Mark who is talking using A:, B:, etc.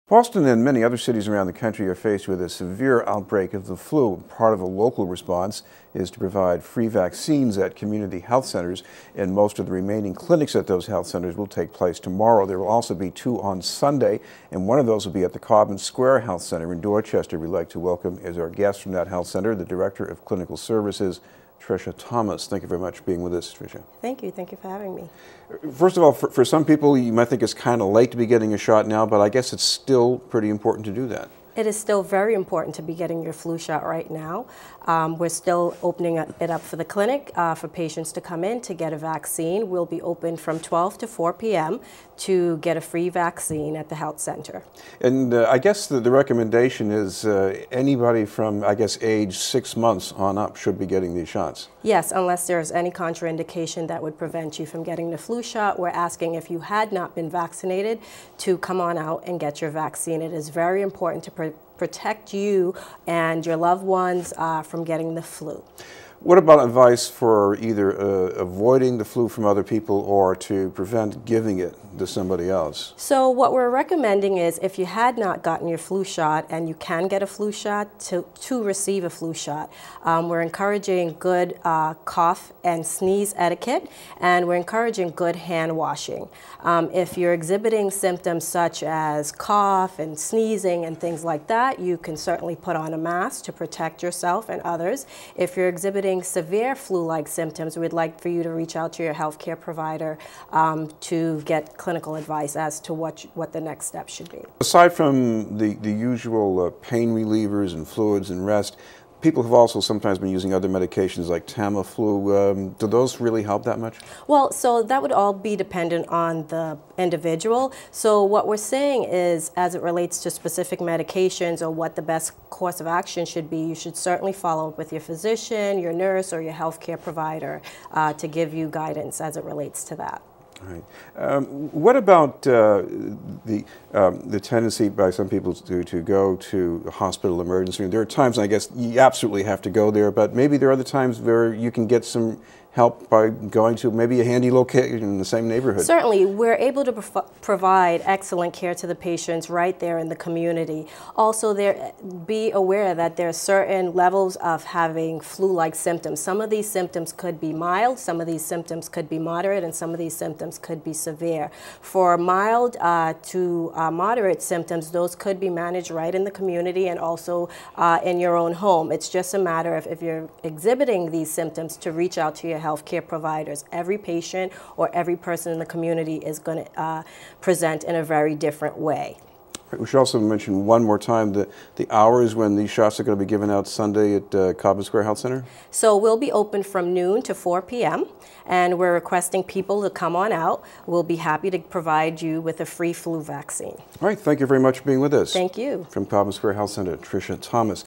A: Boston and many other cities around the country are faced with a severe outbreak of the flu. Part of a local response is to provide free vaccines at community health centers, and most of the remaining clinics at those health centers will take place tomorrow. There will also be two on Sunday, and one of those will be at the Cobbins Square Health Center in Dorchester. We'd like to welcome as our guest from that health center, the Director of Clinical Services, Tricia Thomas. Thank you very much for being with us, Tricia.
B: Thank you. Thank you for having me.
A: First of all, for some people, you might think it's kind of late to be getting a shot now, but I guess it's still pretty important to do that.
B: It is still very important to be getting your flu shot right now. We're still opening it up for the clinic for patients to come in to get a vaccine. We'll be open from 12 to 4 p.m. to get a free vaccine at the health center.
A: And I guess the recommendation is anybody from, I guess, age 6 months on up should be getting these shots.
B: Yes, unless there's any contraindication that would prevent you from getting the flu shot. We're asking if you had not been vaccinated to come on out and get your vaccine. It is very important to protect you and your loved ones from getting the flu.
A: What about advice for either avoiding the flu from other people or to prevent giving it to somebody else?
B: So what we're recommending is if you had not gotten your flu shot and you can get a flu shot, to receive a flu shot. We're encouraging good cough and sneeze etiquette, and we're encouraging good hand washing. If you're exhibiting symptoms such as cough and sneezing and things like that, you can certainly put on a mask to protect yourself and others. If you're exhibiting severe flu-like symptoms, we'd like for you to reach out to your healthcare provider to get clinical advice as to what the next step should be.
A: Aside from the usual pain relievers and fluids and rest, people have also sometimes been using other medications like Tamiflu. Do those really help that much?
B: Well, so that would all be dependent on the individual. So what we're saying is, as it relates to specific medications or what the best course of action should be, you should certainly follow up with your physician, your nurse, or your healthcare provider to give you guidance as it relates to that.
A: All right. What about the tendency by some people to go to a hospital emergency room? There are times, I guess, you absolutely have to go there, but maybe there are other times where you can get some help by going to maybe a handy location in the same neighborhood.
B: Certainly, we're able to provide excellent care to the patients right there in the community. Also, be aware that there are certain levels of having flu-like symptoms. Some of these symptoms could be mild, some of these symptoms could be moderate, and some of these symptoms could be severe. For mild to moderate symptoms, those could be managed right in the community and also in your own home. It's just a matter of, if you're exhibiting these symptoms, to reach out to your healthcare providers. Every patient or every person in the community is going to present in a very different way.
A: We should also mention one more time the hours when these shots are going to be given out Sunday at Cobbins Square Health Center.
B: So we'll be open from noon to 4 p.m. and we're requesting people to come on out. We'll be happy to provide you with a free flu vaccine.
A: All right, thank you very much for being with us.
B: Thank you.
A: From Cobbins Square Health Center, Tricia Thomas.